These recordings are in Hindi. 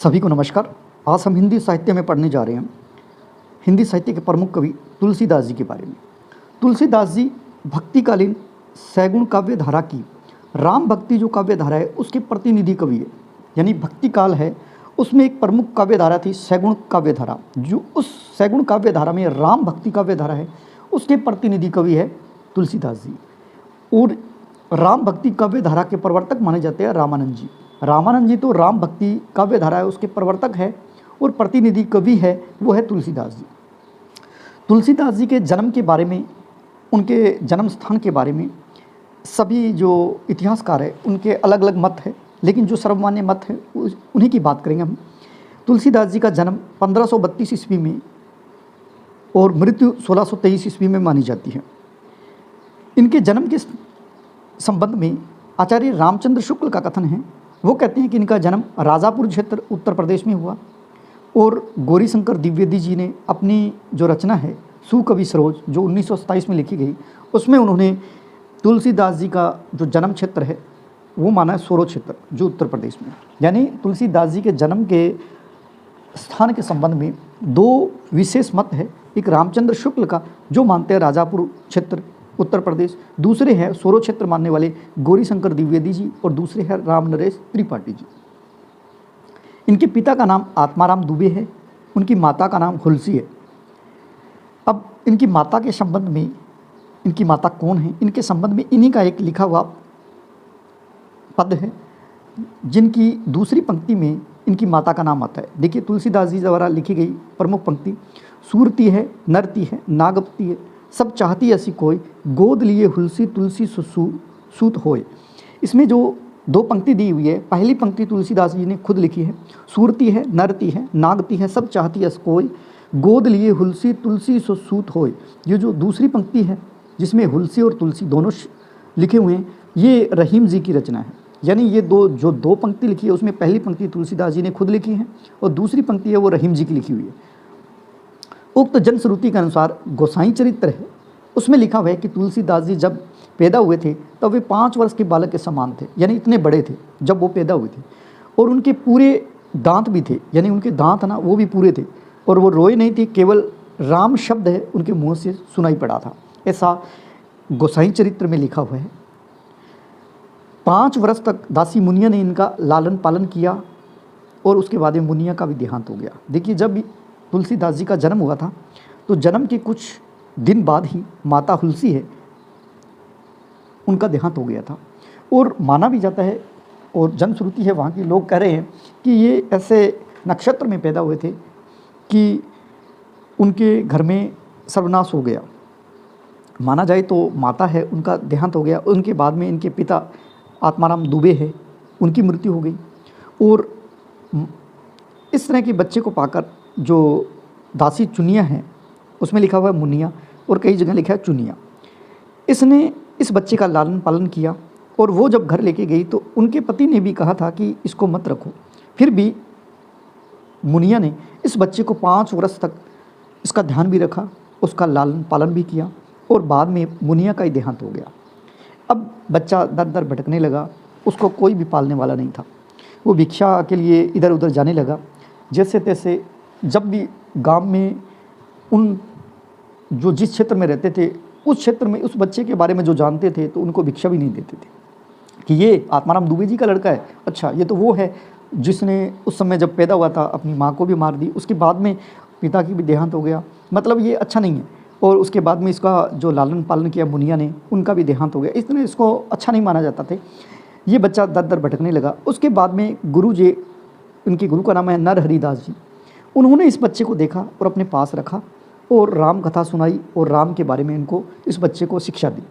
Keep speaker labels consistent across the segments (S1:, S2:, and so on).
S1: सभी को नमस्कार। आज हम हिंदी साहित्य में पढ़ने जा रहे हैं हिंदी साहित्य के प्रमुख कवि तुलसीदास जी के बारे में। तुलसीदास जी भक्तिकालीन सैगुण काव्य धारा की राम भक्ति जो काव्य धारा है उसके प्रतिनिधि कवि है। यानी भक्ति काल है उसमें एक प्रमुख काव्य धारा थी सैगुण काव्य धारा, जो उस सैगुण काव्य धारा में राम भक्ति काव्य धारा है उसके प्रतिनिधि कवि है तुलसीदास जी। और राम भक्ति काव्य धारा के प्रवर्तक माने जाते हैं रामानंद जी। रामानंद जी तो राम भक्ति काव्य धारा है उसके प्रवर्तक है और प्रतिनिधि कवि है वो है तुलसीदास जी। तुलसीदास जी के जन्म के बारे में, उनके जन्म स्थान के बारे में सभी जो इतिहासकार हैं उनके अलग अलग मत है, लेकिन जो सर्वमान्य मत है उन्हीं की बात करेंगे हम। तुलसीदास जी का जन्म 1532 ईस्वी में और मृत्यु 1623 ईस्वी में मानी जाती है। इनके जन्म के संबंध में आचार्य रामचंद्र शुक्ल का कथन है। वो कहते हैं कि इनका जन्म राजापुर क्षेत्र उत्तर प्रदेश में हुआ और गौरीशंकर द्विवेदी जी ने अपनी जो रचना है सुकवि सरोज जो 1927 में लिखी गई उसमें उन्होंने तुलसीदास जी का जो जन्म क्षेत्र है वो माना है सोरो क्षेत्र जो उत्तर प्रदेश में। यानी तुलसीदास जी के जन्म के स्थान के संबंध में दो विशेष मत है। एक रामचंद्र शुक्ल का जो मानते हैं राजापुर क्षेत्र उत्तर प्रदेश, दूसरे हैं सोरो क्षेत्र मानने वाले गौरीशंकर द्विवेदी जी और दूसरे हैं राम नरेश त्रिपाठी जी। इनके पिता का नाम आत्माराम दुबे है, उनकी माता का नाम हुलसी है। अब इनकी माता के संबंध में, इनकी माता कौन है, इनके संबंध में इन्हीं का एक लिखा हुआ पद है जिनकी दूसरी पंक्ति में इनकी माता का नाम आता है। देखिए तुलसीदास जी द्वारा लिखी गई प्रमुख पंक्ति, सूरती है नरती है नागपति है सब चाहती ऐसी कोई, गोद लिए हुलसी तुलसी सूत होए। इसमें जो दो पंक्ति दी हुई है, पहली पंक्ति तुलसीदास जी ने खुद लिखी है, सूरती है नरती है नागती है सब चाहती ऐसी कोई, गोद लिए हुलसी तुलसी सूत होए। ये जो दूसरी पंक्ति है जिसमें हुलसी और तुलसी दोनों लिखे हुए हैं ये रहीम जी की रचना है। यानी ये दो पंक्ति लिखी है उसमें पहली पंक्ति तुलसीदास जी ने खुद लिखी है और दूसरी पंक्ति है वो रहीम जी की लिखी हुई है। उक्त जनश्रुति के अनुसार गोसाई चरित्र है उसमें लिखा हुआ है कि तुलसीदास जी जब पैदा हुए थे तब वे 5 वर्ष के बालक के समान थे, यानी इतने बड़े थे जब वो पैदा हुए थे। और उनके पूरे दांत भी थे, यानी उनके दांत ना वो भी पूरे थे और वो रोए नहीं थे, केवल राम शब्द है उनके मुँह से सुनाई पड़ा था, ऐसा गोसाई चरित्र में लिखा हुआ है। 5 वर्ष तक दासी मुनिया ने इनका लालन पालन किया और उसके बाद में मुनिया का भी देहांत हो गया। देखिए जब तुलसीदास जी का जन्म हुआ था तो जन्म के कुछ दिन बाद ही माता हुलसी है उनका देहांत हो गया था। और माना भी जाता है और जनश्रुति है, वहाँ के लोग कह रहे हैं कि ये ऐसे नक्षत्र में पैदा हुए थे कि उनके घर में सर्वनाश हो गया। माना जाए तो माता है उनका देहांत हो गया, उनके बाद में इनके पिता आत्माराम दुबे है उनकी मृत्यु हो गई। और इस तरह के बच्चे को पाकर जो दासी चुनिया है उसमें लिखा हुआ है मुनिया और कई जगह लिखा है चुनिया, इसने इस बच्चे का लालन पालन किया। और वो जब घर लेके गई तो उनके पति ने भी कहा था कि इसको मत रखो, फिर भी मुनिया ने इस बच्चे को 5 वर्ष तक इसका ध्यान भी रखा, उसका लालन पालन भी किया और बाद में मुनिया का ही देहांत हो गया। अब बच्चा दर दर भटकने लगा, उसको कोई भी पालने वाला नहीं था, वो भिक्षा के लिए इधर उधर जाने लगा। जैसे तैसे जब भी गांव में उन जो जिस क्षेत्र में रहते थे उस क्षेत्र में उस बच्चे के बारे में जो जानते थे तो उनको भिक्षा भी नहीं देते थे कि ये आत्माराम दुबे जी का लड़का है, अच्छा ये तो वो है जिसने उस समय जब पैदा हुआ था अपनी माँ को भी मार दी, उसके बाद में पिता की भी देहांत हो गया, मतलब ये अच्छा नहीं है। और उसके बाद में इसका जो लालन पालन किया मुनिया ने उनका भी देहांत हो गया, इसलिए इसको अच्छा नहीं माना जाता था। ये बच्चा दर दर भटकने लगा। उसके बाद में गुरु जी, उनके गुरु का नाम है नरहरिदास जी, उन्होंने इस बच्चे को देखा और अपने पास रखा और राम कथा सुनाई और राम के बारे में इनको इस बच्चे को शिक्षा दी।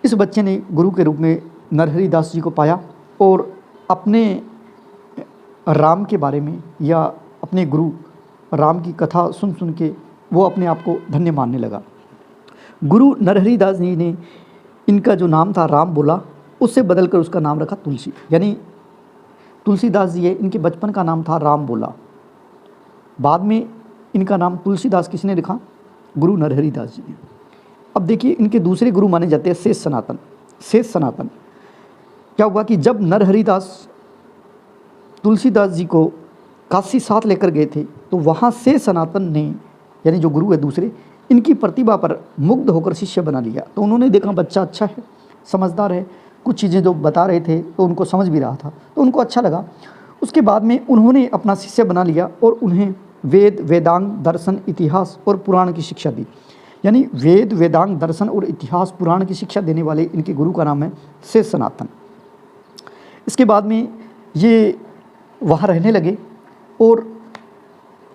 S1: इस बच्चे ने गुरु के रूप में नरहरिदास जी को पाया और अपने राम के बारे में या अपने गुरु राम की कथा सुन सुन के वो अपने आप को धन्य मानने लगा। गुरु नरहरिदास जी ने इनका जो नाम था राम बोला उससे बदलकर उसका नाम रखा तुलसी, यानी तुलसीदास जी है, इनके बचपन का नाम था राम बोला। बाद में इनका नाम तुलसीदास किसने लिखा? गुरु नरहरिदास जी ने। अब देखिए इनके दूसरे गुरु माने जाते हैं शेष सनातन। शेष सनातन क्या हुआ कि जब नरहरिदास तुलसीदास जी को काशी साथ लेकर गए थे, तो वहाँ से सनातन ने, यानी जो गुरु है दूसरे, इनकी प्रतिभा पर मुग्ध होकर शिष्य बना लिया। तो उन्होंने देखा बच्चा अच्छा है, समझदार है, कुछ चीज़ें जो बता रहे थे तो उनको समझ भी रहा था, तो उनको अच्छा लगा। उसके बाद में उन्होंने अपना शिष्य बना लिया और उन्हें वेद, वेदांग, दर्शन, इतिहास और पुराण की शिक्षा दी। यानी वेद, वेदांग, दर्शन और इतिहास, पुराण की शिक्षा देने वाले इनके गुरु का नाम है शेष सनातन। इसके बाद में ये वहाँ रहने लगे और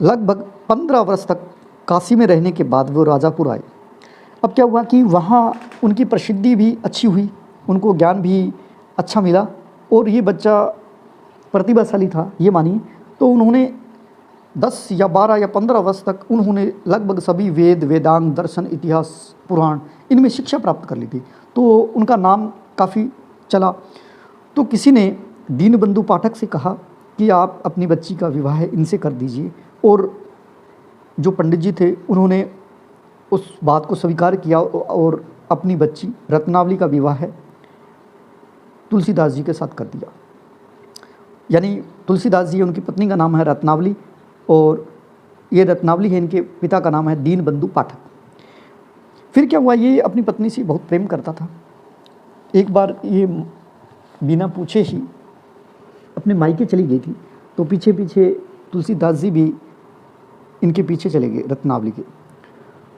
S1: लगभग 15 वर्ष तक काशी में रहने के बाद वो राजापुर आए। अब क्या हुआ कि वहाँ उनकी प्रसिद्धि भी अच्छी हुई, उनको ज्ञान भी अच्छा मिला और ये बच्चा प्रतिभाशाली था, ये मानिए। तो उन्होंने 10 या 12 या 15 वर्ष तक उन्होंने लगभग सभी वेद, वेदांग, दर्शन, इतिहास, पुराण इनमें शिक्षा प्राप्त कर ली थी। तो उनका नाम काफ़ी चला। तो किसी ने दीनबंधु पाठक से कहा कि आप अपनी बच्ची का विवाह इनसे कर दीजिए, और जो पंडित जी थे उन्होंने उस बात को स्वीकार किया और अपनी बच्ची रत्नावली का विवाह तुलसीदास जी के साथ कर दिया। यानी तुलसीदास जी, उनकी पत्नी का नाम है रत्नावली और ये रत्नावली है, इनके पिता का नाम है दीनबंधु पाठक। फिर क्या हुआ, ये अपनी पत्नी से बहुत प्रेम करता था। एक बार ये बिना पूछे ही अपने मायके चली गई थी, तो पीछे पीछे तुलसीदास जी भी इनके पीछे चले गए रत्नावली के।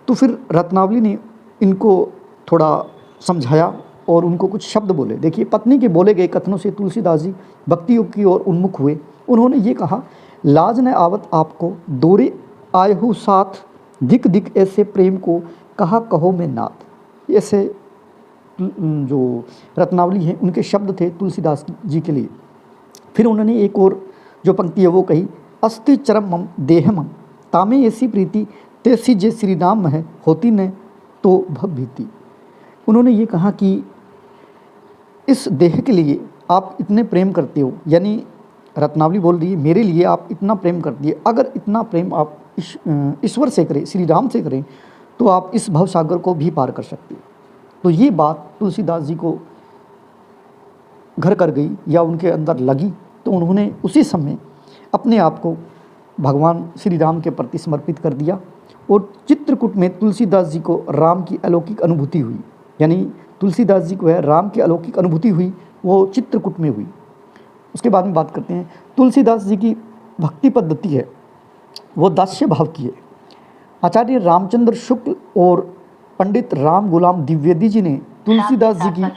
S1: तो फिर रत्नावली ने इनको थोड़ा समझाया और उनको कुछ शब्द बोले। देखिए, पत्नी के बोले गए कथनों से तुलसीदास जी भक्ति योग की ओर उन्मुख हुए। उन्होंने ये कहा, लाज न आवत आपको दोरे आयहु साथ, दिक दिक ऐसे प्रेम को कहा कहो में नाथ। ऐसे जो रत्नावली हैं उनके शब्द थे तुलसीदास जी के लिए। फिर उन्होंने एक और जो पंक्ति है वो कही, अस्ति चरम मम देहमम तामे ऐसी प्रीति तैसी जे श्री राम है होती न तो भव भीति। उन्होंने ये कहा कि इस देह के लिए आप इतने प्रेम करते हो, यानी रत्नावली बोल रही है मेरे लिए आप इतना प्रेम करती है, अगर इतना प्रेम आप ईश्वर से करें, श्री राम से करें, तो आप इस भवसागर को भी पार कर सकते हो। तो ये बात तुलसीदास जी को घर कर गई या उनके अंदर लगी, तो उन्होंने उसी समय अपने आप को भगवान श्री राम के प्रति समर्पित कर दिया और चित्रकूट में तुलसीदास जी को राम की अलौकिक अनुभूति हुई। यानी तुलसीदास जी को है राम की अलौकिक अनुभूति हुई, वो चित्रकूट में हुई। उसके बाद में बात करते हैं, तुलसीदास जी की भक्ति पद्धति है वो दास्य भाव की है। आचार्य रामचंद्र शुक्ल और पंडित राम गुलाम द्विवेदी जी ने तुलसीदास जी की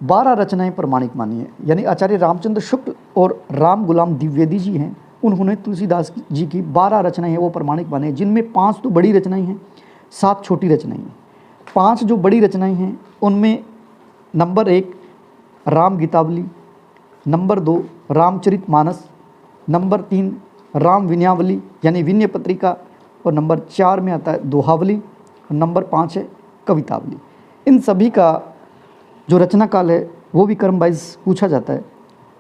S1: 12 रचनाएं प्रमाणिक मानी है। यानी आचार्य रामचंद्र शुक्ल और राम गुलाम द्विवेदी जी हैं, उन्होंने तुलसीदास जी की 12 रचनाएं हैं वो प्रमाणिक माने हैं, जिनमें 5 तो बड़ी रचनाएं हैं, 7 छोटी रचनाएं हैं। 5 जो बड़ी रचनाएं हैं उनमें number 1 Ram Gitavali, number 2 Ramcharit Manas, number 3 Ram Vinayavali यानी विनय पत्रिका, और नंबर 4 में आता है दोहावली, और नंबर 5 है कवितावली। इन सभी का जो रचना काल है वो भी क्रम वाइज पूछा जाता है।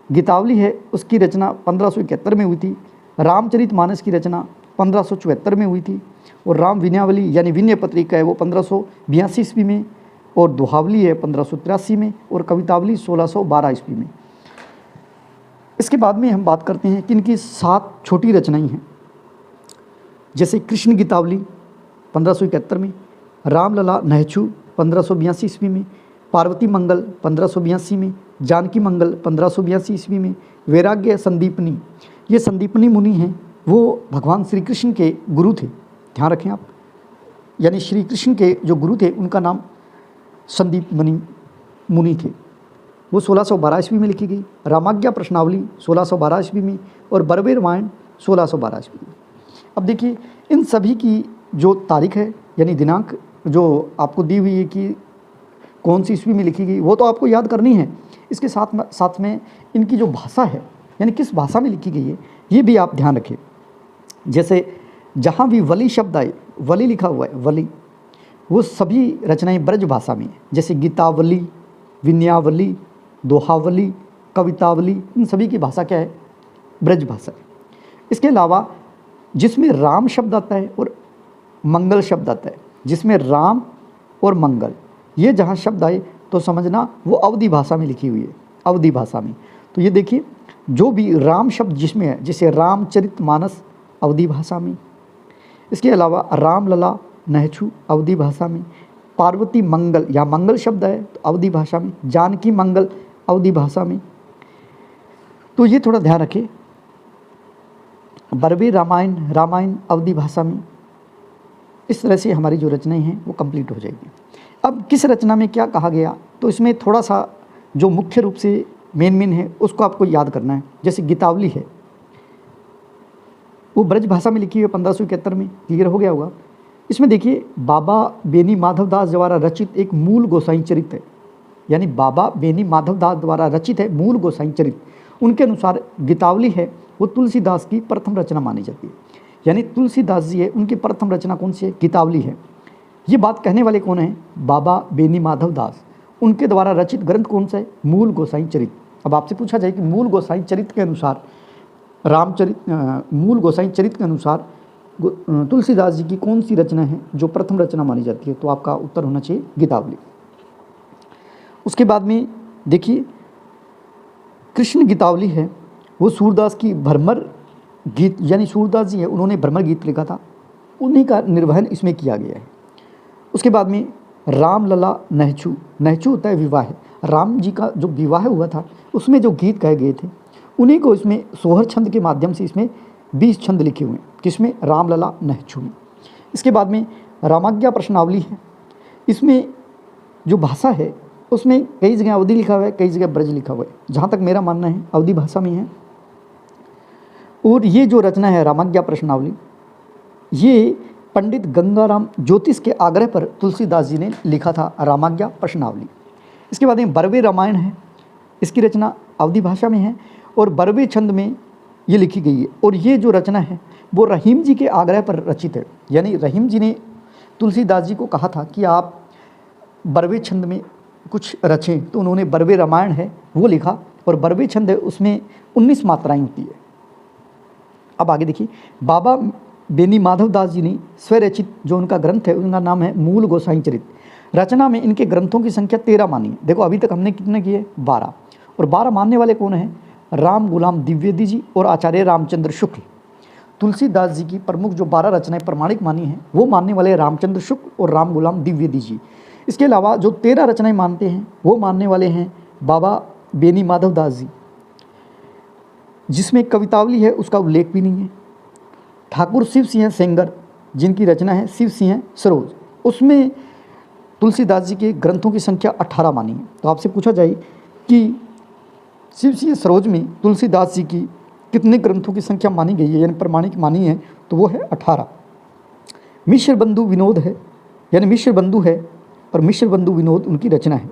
S1: गीतावली है उसकी रचना 1571 में हुई थी, रामचरित मानस की रचना 1574 में हुई थी, और राम विनयावली यानी विनय पत्रिका है वो 1582 ईस्वी में, और दोहावली है 1583 में, और कवितावली 1612 ईस्वी में। इसके बाद में हम बात करते हैं कि इनकी 7 छोटी रचनाएं हैं, जैसे कृष्ण गीतावली 1571 में, रामलला नहचू 1582 ईस्वी में, पार्वती मंगल 1582 में, जानकी मंगल 1582 ईस्वी में, वैराग्य संदीपनी, ये संदीपनी मुनि हैं, वो भगवान श्री कृष्ण के गुरु थे, ध्यान रखें आप। यानी श्री कृष्ण के जो गुरु थे उनका नाम संदीपनी मुनि थे, वो 1612 ईस्वी में लिखी गई। रामाज्ञा प्रश्नावली 1612 ईस्वी में, और बरवे रामायण 1612 ईस्वी में। अब देखिए इन सभी की जो तारीख है यानी दिनांक जो आपको दी हुई है कि कौन सी ईस्वी में लिखी गई, वो तो आपको याद करनी है। इसके साथ में इनकी जो भाषा है यानी किस भाषा में लिखी गई है ये भी आप ध्यान रखें। जैसे जहाँ भी वली शब्द आए, वली लिखा हुआ है वली, वो सभी रचनाएं ब्रज भाषा में है। जैसे गीतावली, विनयावली, दोहावली, कवितावली, इन सभी की भाषा क्या है? ब्रज भाषा है। इसके अलावा जिसमें राम शब्द आता है और मंगल शब्द आता है, जिसमें राम और मंगल ये जहाँ शब्द आए तो समझना वो अवधी भाषा में लिखी हुई है, अवधी भाषा में। तो ये देखिए जो भी राम शब्द जिसमें है, जैसे रामचरितमानस अवधी भाषा में, इसके अलावा रामलला नहछु अवधी भाषा में, पार्वती मंगल या मंगल शब्द है तो अवधी भाषा में, जानकी मंगल अवधी भाषा में। तो ये थोड़ा ध्यान रखें। बरवे रामायण अवधी भाषा में। इस तरह से हमारी जो रचनाएं हैं वो कंप्लीट हो जाएगी। अब किस रचना में क्या कहा गया, तो इसमें थोड़ा सा जो मुख्य रूप से मेन है उसको आपको याद करना है। जैसे गीतावली है, वो ब्रज भाषा में लिखी हुई है 1571 में, क्लियर हो गया होगा। इसमें देखिए बाबा बेनी माधवदास द्वारा रचित एक मूल गोसाई चरित्र है, यानी बाबा बेनी माधवदास द्वारा रचित है मूल गोसाई चरित्र। उनके अनुसार गीतावली है वो तुलसीदास की प्रथम रचना मानी जाती है, यानी तुलसीदास जी है उनकी प्रथम रचना कौन सी है, गीतावली है। ये बात कहने वाले कौन है, बाबा बेनी माधवदास, उनके द्वारा रचित ग्रंथ कौन सा है, मूल गोसाई चरित्र। अब आपसे पूछा जाए कि मूल गोसाई चरित्र के अनुसार मूल गोसाई चरित्र के अनुसार तुलसीदास जी की कौन सी रचना है जो प्रथम रचना मानी जाती है, तो आपका उत्तर होना चाहिए गीतावली। उसके बाद में देखिए कृष्ण गीतावली है, वो सूरदास की भ्रमर गीत, यानी सूरदास जी है उन्होंने भ्रमर गीत लिखा था, उन्हीं का निर्वहन इसमें किया गया है। उसके बाद में रामलला नहछु होता है विवाह, राम जी का जो विवाह हुआ था उसमें जो गीत गाए गए थे उन्हीं को इसमें सोहर छंद के माध्यम से इसमें 20 छंद लिखे हुए हैं, किसमें, रामलला नहछु में। इसके बाद में रामाज्ञा प्रश्नावली है, इसमें जो भाषा है उसमें कई जगह अवधी लिखा हुआ है, कई जगह ब्रज लिखा हुआ है। जहाँ तक मेरा मानना है अवधी भाषा में है। और ये जो रचना है रामाज्ञा प्रश्नावली, ये पंडित गंगाराम ज्योतिष के आग्रह पर तुलसीदास जी ने लिखा था रामाज्ञा प्रश्नावली। इसके बाद में बरवे रामायण है, इसकी रचना अवधी भाषा में है और बरवे छंद में ये लिखी गई है। और ये जो रचना है वो रहीम जी के आग्रह पर रचित है, यानी रहीम जी ने तुलसीदास जी को कहा था कि आप बरवे छंद में कुछ रचें, तो उन्होंने बरवे रामायण है वो लिखा और बरवे छंद है उसमें 19 मात्राएं होती है। अब आगे देखिए बाबा बेनी माधवदास जी ने स्वरचित जो उनका ग्रंथ है उनका नाम है मूल गोसाई चरित्र। रचना में इनके ग्रंथों की संख्या 13 मानी है। देखो अभी तक हमने कितने किए, 12, और 12 मानने वाले कौन हैं, राम गुलाम द्विवेदी जी और आचार्य रामचंद्र शुक्ल। तुलसीदास जी की प्रमुख जो 12 रचनाएं प्रमाणिक मानी हैं वो मानने वाले रामचंद्र शुक्ल और राम गुलाम द्विवेदी जी। इसके अलावा जो 13 रचनाएं मानते हैं वो मानने वाले हैं बाबा बेनी माधवदास जी, जिसमें कवितावली है उसका उल्लेख भी नहीं है। ठाकुर शिव सिंह सेंगर जिनकी रचना है शिव सिंह सरोज, उसमें तुलसीदास जी के ग्रंथों की संख्या 18 मानी है। तो आपसे पूछा जाए कि शिव सिंह सरोज में तुलसीदास जी की कितने ग्रंथों की संख्या मानी गई है, यानी प्रमाणिक मानी है, तो वो है 18। मिश्र बंधु विनोद है, यानी मिश्र बंधु है और मिश्र बंधु विनोद उनकी रचना है।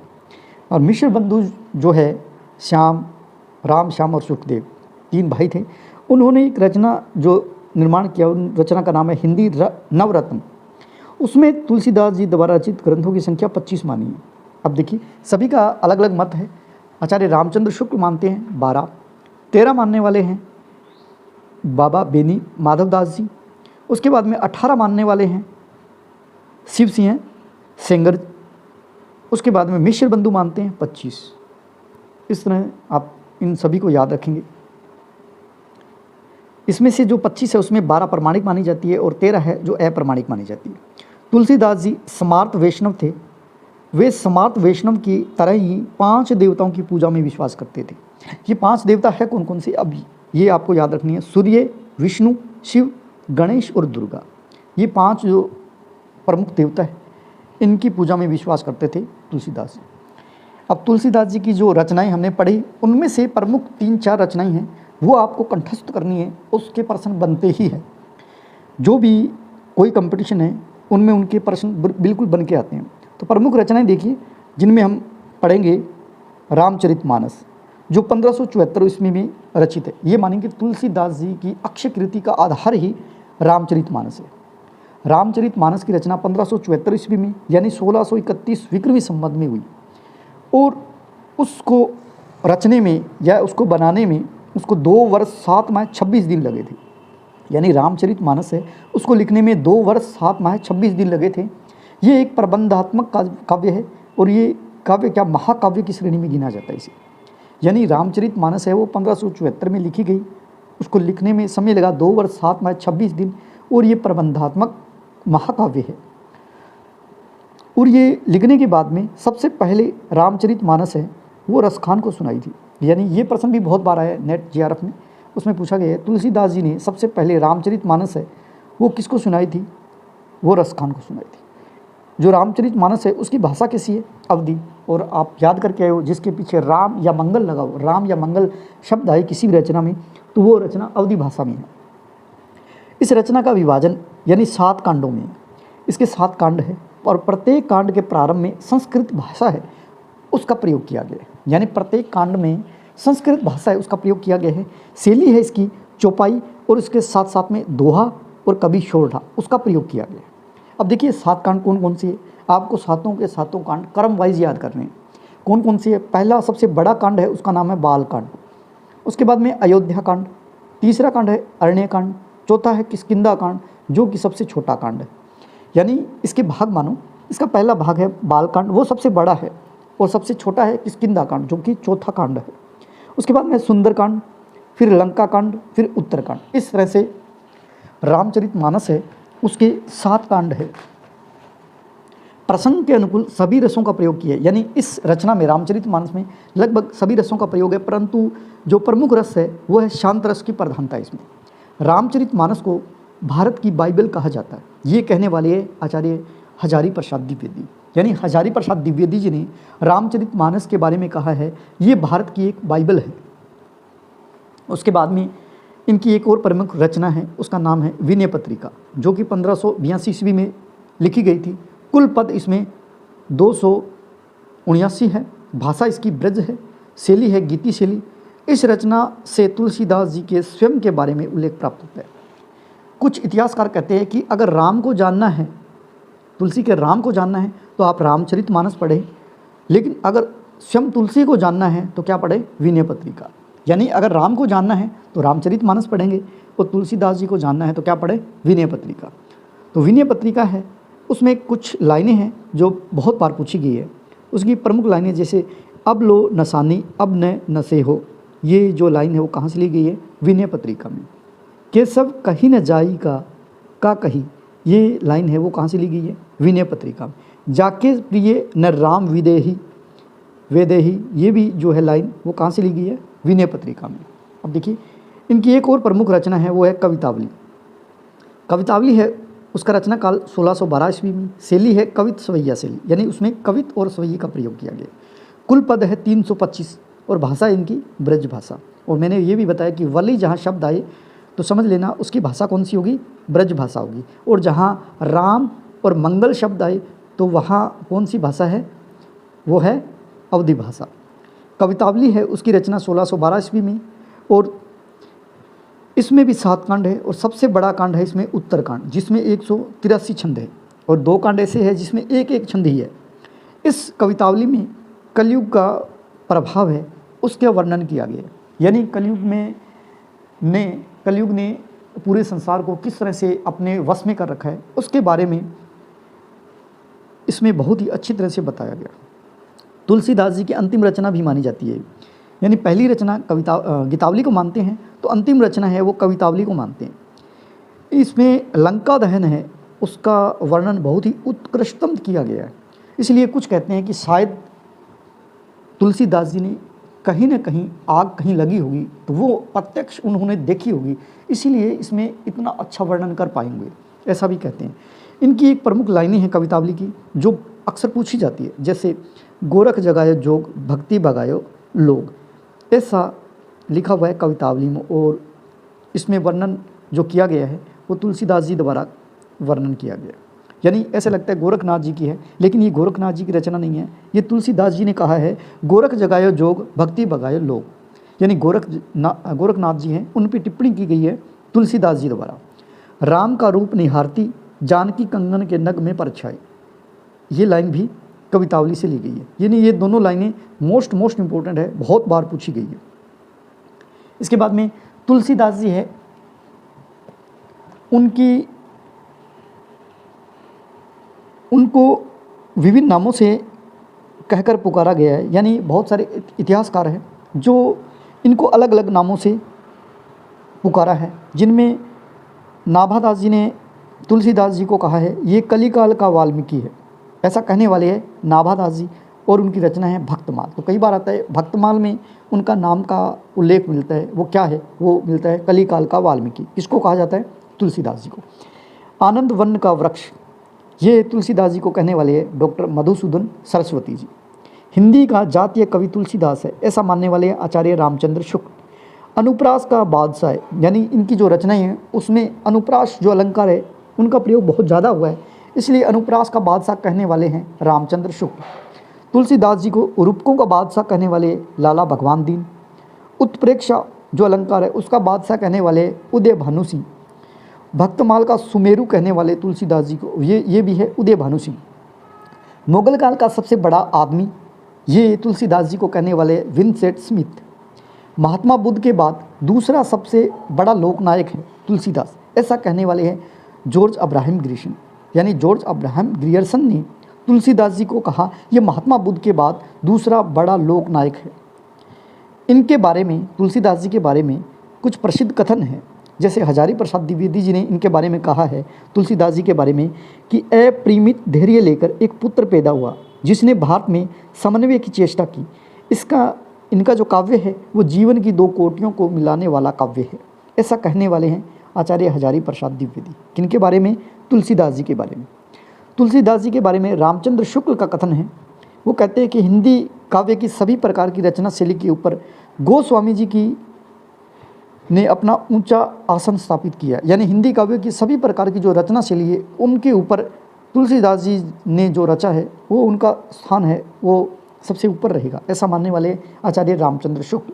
S1: और मिश्र बंधु जो है श्याम, राम श्याम और सुखदेव, 3 भाई थे। उन्होंने एक रचना जो निर्माण किया, उन रचना का नाम है हिंदी नवरत्न। उसमें तुलसीदास जी द्वारा रचित ग्रंथों की संख्या 25 मानी है। अब देखिए सभी का अलग अलग मत है। आचार्य रामचंद्र शुक्ल मानते हैं 12, 13 मानने वाले हैं बाबा बेनी माधवदास जी। उसके बाद में 18 मानने वाले हैं शिव सिंह सेंगर। उसके बाद में मिश्र बंधु मानते हैं 25। इस तरह आप इन सभी को याद रखेंगे। इसमें से जो 25 है उसमें 12 प्रमाणिक मानी जाती है और 13 है जो अप्रमाणिक मानी जाती है। तुलसीदास जी स्मार्त वैष्णव थे। वे स्मार्त वैष्णव की तरह ही 5 देवताओं की पूजा में विश्वास करते थे। ये 5 देवता है कौन कौन से, अब ये आपको याद रखनी है। सूर्य, विष्णु, शिव, गणेश और दुर्गा, ये 5 जो प्रमुख देवता है इनकी पूजा में विश्वास करते थे तुलसीदास जी। अब तुलसीदास जी की जो रचनाएं हमने पढ़ी उनमें से प्रमुख 3-4 रचनाएं हैं वो आपको कंठस्थ करनी है, उसके प्रश्न बनते ही है। जो भी कोई कंपटीशन है उनमें उनके प्रश्न बिल्कुल बन के आते हैं। तो प्रमुख रचनाएं देखिए जिनमें हम पढ़ेंगे रामचरितमानस जो 1574 ईस्वी में रचित है। ये मानेंगे तुलसीदास जी की अक्षय कृति का आधार ही रामचरितमानस है। रामचरितमानस की रचना 1574 ईस्वी में यानी 1631 विक्रमी संवत में हुई और उसको रचने में या उसको बनाने में उसको 2 वर्ष 7 माह 26 दिन लगे थे। यानी रामचरितमानस है उसको लिखने में 2 वर्ष 7 माह 26 दिन लगे थे। ये एक प्रबंधात्मक काव्य है और ये काव्य क्या महाकाव्य की श्रेणी में गिना जाता है इसे। यानी रामचरितमानस है वो 1574 में लिखी गई। उसको लिखने में समय लगा 2 वर्ष 7 माह 26 दिन, और ये प्रबंधात्मक महाकाव्य है। और ये लिखने के बाद में सबसे पहले रामचरितमानस है वो रसखान को सुनाई थी। यानी ये प्रश्न भी बहुत बार आया है नेट JRF में, उसमें पूछा गया है तुलसीदास जी ने सबसे पहले रामचरितमानस है वो किसको सुनाई थी? वो रसखान को सुनाई थी। जो रामचरितमानस है उसकी भाषा कैसी है? अवधी। और आप याद करके आए हो जिसके पीछे राम या मंगल लगा हो, राम या मंगल शब्द आए किसी भी रचना में, तो वो रचना अवधी भाषा में है। इस रचना का विभाजन यानी 7 कांडों में है। इसके 7 कांड है और प्रत्येक कांड के प्रारंभ में संस्कृत भाषा है उसका प्रयोग किया गया है। यानी प्रत्येक कांड में संस्कृत भाषा है उसका प्रयोग किया गया है। शैली है इसकी चौपाई, और इसके साथ साथ में दोहा और कवि शोरठा उसका प्रयोग किया गया है। अब देखिए 7 कांड कौन कौन से है, आपको सातों के सातों कांड क्रम वाइज याद करने हैं। कौन कौन से है? पहला सबसे बड़ा कांड है उसका नाम है बाल कांड। उसके बाद में अयोध्या कांड, तीसरा कांड है अरण्य कांड, चौथा है किष्किंधा कांड जो कि सबसे छोटा कांड है। यानी इसके भाग मानो, इसका पहला भाग है बाल कांड, वो सबसे बड़ा है, और सबसे छोटा है किष्किंधा कांड जो कि चौथा कांड है। उसके बाद में सुंदर कांड, फिर लंका कांड, फिर उत्तर कांड। इस तरह से रामचरितमानस है उसके 7 कांड है। प्रसंग के अनुकूल सभी रसों का प्रयोग किया है। यानी इस रचना में रामचरितमानस में लगभग सभी रसों का प्रयोग है, परंतु जो प्रमुख रस है वो है शांत रस की प्रधानता है इसमें। रामचरितमानस को भारत की बाइबल कहा जाता है। ये कहने वाले है आचार्य हजारी प्रसाद द्विवेदी। यानी हजारी प्रसाद द्विवेदी जी ने रामचरितमानस के बारे में कहा है ये भारत की एक बाइबल है। उसके बाद में इनकी एक और प्रमुख रचना है उसका नाम है विनय पत्रिका जो कि 1582 ईस्वी में लिखी गई थी। कुल पद इसमें 279 है। भाषा इसकी ब्रज है, शैली है गीति शैली। इस रचना से तुलसीदास जी के स्वयं के बारे में उल्लेख प्राप्त होता है। कुछ इतिहासकार कहते हैं कि अगर राम को जानना है, तुलसी के राम को जानना है तो आप रामचरितमानस पढ़ें, लेकिन अगर स्वयं तुलसी को जानना है तो क्या पढ़ें? विनय पत्रिका। यानी अगर राम को जानना है तो रामचरितमानस पढ़ेंगे, और तुलसीदास जी को जानना है तो क्या पढ़ें? विनय पत्रिका। तो विनय पत्रिका है उसमें कुछ लाइनें हैं जो बहुत बार पूछी गई है। उसकी प्रमुख लाइनें जैसे अब लो नसानी अब न नसे हो, ये जो लाइन है वो कहाँ से ली गई है? विनय पत्रिका में। केशव कहीं न जाई का कही, ये लाइन है वो कहाँ से ली गई है? विनय पत्रिका में। जाके प्रिय न राम विदेही वेदेही, ये भी जो है लाइन वो कहाँ से ली गई है? विनय पत्रिका में। अब देखिए इनकी एक और प्रमुख रचना है वो है कवितावली। कवितावली है उसका रचना काल 1612 ईस्वी में। शैली है कवित सवैया शैली, यानी उसमें कवित और सवैये का प्रयोग किया गया। कुल पद है 325 और भाषा इनकी ब्रज भाषा। और मैंने ये भी बताया कि वली जहाँ शब्द आए तो समझ लेना उसकी भाषा कौन सी होगी? ब्रज भाषा होगी। और जहाँ राम और मंगल शब्द आए तो वहाँ कौन सी भाषा है? वो है अवधी भाषा। कवितावली है उसकी रचना 1612 ईस्वी में, और इसमें भी 7 कांड है। और सबसे बड़ा कांड है इसमें उत्तर कांड जिसमें 183 छंद है, और 2 कांड ऐसे हैं जिसमें एक एक छंद ही है। इस कवितावली में कलयुग का प्रभाव है उसका वर्णन किया गया है। यानी कलयुग ने पूरे संसार को किस तरह से अपने वश में कर रखा है उसके बारे में इसमें बहुत ही अच्छी तरह से बताया गया। तुलसीदास जी की अंतिम रचना भी मानी जाती है। यानी पहली रचना गीतावली को मानते हैं तो अंतिम रचना है वो कवितावली को मानते हैं। इसमें लंका दहन है उसका वर्णन बहुत ही उत्कृष्टतम किया गया है। इसलिए कुछ कहते हैं कि शायद तुलसीदास जी ने कहीं ना कहीं आग कहीं लगी होगी तो वो प्रत्यक्ष उन्होंने देखी होगी, इसीलिए इसमें इतना अच्छा वर्णन कर पाएंगे, ऐसा भी कहते हैं। इनकी एक प्रमुख लाइनें हैं कवितावली की जो अक्सर पूछी जाती है, जैसे गोरख जगायो जोग भक्ति भगायो लोग, ऐसा लिखा हुआ है कवितावली में। और इसमें वर्णन जो किया गया है वो तुलसीदास जी द्वारा वर्णन किया गया। यानी ऐसे लगता है गोरखनाथ जी की है, लेकिन ये गोरखनाथ जी की रचना नहीं है, ये तुलसीदास जी ने कहा है गोरख जगायो जोग भक्ति भगायो लोग। यानी गोरखनाथ जी हैं उन पर टिप्पणी की गई है तुलसीदास जी द्वारा। राम का रूप निहारती जानकी कंगन के नग में परछाई, ये लाइन भी कवितावली से ली गई है। यानी ये दोनों लाइनें मोस्ट इंपॉर्टेंट है, बहुत बार पूछी गई है। इसके बाद में तुलसीदास जी है उनको विभिन्न नामों से कहकर पुकारा गया है। यानी बहुत सारे इतिहासकार हैं जो इनको अलग अलग नामों से पुकारा है, जिनमें नाभादास जी ने तुलसीदास जी को कहा है ये कलिकाल का वाल्मीकि है, ऐसा कहने वाले हैं नाभादास जी, और उनकी रचना है भक्तमाल। तो कई बार आता है भक्तमाल में उनका नाम का उल्लेख मिलता है, वो क्या है, वो मिलता है कलिकाल का वाल्मीकि। किसको कहा जाता है? तुलसीदास जी को। आनंद वन का वृक्ष, ये तुलसीदास जी को कहने वाले हैं डॉक्टर मधुसूदन सरस्वती जी। हिंदी का जातीय कवि तुलसीदास है, ऐसा मानने वाले हैं आचार्य रामचंद्र शुक्ल। अनुप्रास का बादशाह है, यानी इनकी जो रचनाएं हैं उसमें अनुप्रास जो अलंकार है उनका प्रयोग बहुत ज़्यादा हुआ है, इसलिए अनुप्रास का बादशाह कहने वाले हैं रामचंद्र शुक्ल। तुलसीदास जी को रूपकों का बादशाह कहने वाले लाला भगवान दीन। उत्प्रेक्षा जो अलंकार है उसका बादशाह कहने वाले उदय भानु सिंह। भक्तमाल का सुमेरु कहने वाले तुलसीदास जी को ये भी है उदय भानु सिंह। मुगल काल का सबसे बड़ा आदमी, ये तुलसीदास जी को कहने वाले विंसेंट स्मिथ। महात्मा बुद्ध के बाद दूसरा सबसे बड़ा लोकनायक है तुलसीदास, ऐसा कहने वाले हैं जॉर्ज अब्राहम ग्रियर्सन। यानी जॉर्ज अब्राहम ग्रियर्सन ने तुलसीदास जी को कहा यह महात्मा बुद्ध के बाद दूसरा बड़ा लोकनायक है। इनके बारे में, तुलसीदास जी के बारे में कुछ प्रसिद्ध कथन है, जैसे हजारी प्रसाद द्विवेदी जी ने इनके बारे में कहा है तुलसीदास जी के बारे में कि अपरिमित धैर्य लेकर एक पुत्र पैदा हुआ जिसने भारत में समन्वय की चेष्टा की। इनका जो काव्य है वो जीवन की दो कोटियों को मिलाने वाला काव्य है, ऐसा कहने वाले हैं आचार्य हजारी प्रसाद द्विवेदी। किनके बारे में? तुलसीदास जी के बारे में। तुलसीदास जी के बारे में रामचंद्र शुक्ल का कथन है, वो कहते हैं कि हिंदी काव्य की सभी प्रकार की रचना शैली के ऊपर गोस्वामी जी की ने अपना ऊंचा आसन स्थापित किया। यानी हिंदी काव्य की सभी प्रकार की जो रचना शैली है उनके ऊपर तुलसीदास जी ने जो रचा है वो उनका स्थान है, वो सबसे ऊपर रहेगा, ऐसा मानने वाले आचार्य रामचंद्र शुक्ल।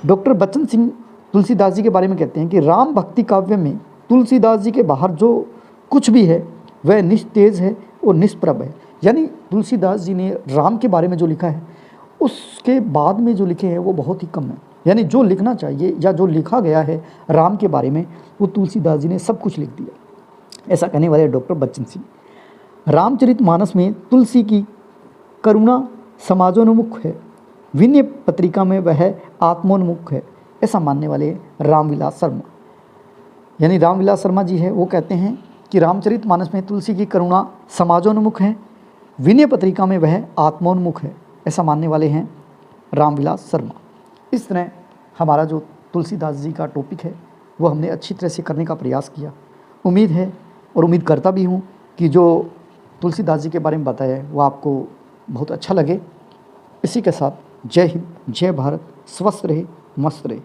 S1: डॉक्टर बच्चन सिंह तुलसीदास जी के बारे में कहते हैं कि राम भक्ति काव्य में तुलसीदास जी के बाहर जो कुछ भी है वह निस्तेज है और निष्प्रभ है। यानी तुलसीदास जी ने राम के बारे में जो लिखा है उसके बाद में जो लिखे हैं वो बहुत ही कम है। यानी जो लिखना चाहिए या जो लिखा गया है राम के बारे में वो तुलसीदास जी ने सब कुछ लिख दिया, ऐसा कहने वाले डॉक्टर बच्चन सिंह। रामचरितमानस में तुलसी की करुणा समाजोन्मुख है, विनय पत्रिका में वह आत्मोन्मुख है, ऐसा मानने वाले रामविलास शर्मा। यानी रामविलास शर्मा जी है वो कहते हैं कि रामचरितमानस में तुलसी की करुणा समाजोन्मुख है, विनय पत्रिका में वह आत्मोन्मुख है, ऐसा मानने वाले हैं रामविलास शर्मा। इस तरह हमारा जो तुलसीदास जी का टॉपिक है वो हमने अच्छी तरह से करने का प्रयास किया। उम्मीद है और उम्मीद करता भी हूँ कि जो तुलसीदास जी के बारे में बताया है वो आपको बहुत अच्छा लगे। इसी के साथ जय हिंद, जय भारत, स्वस्थ रहे, मस्त रहे।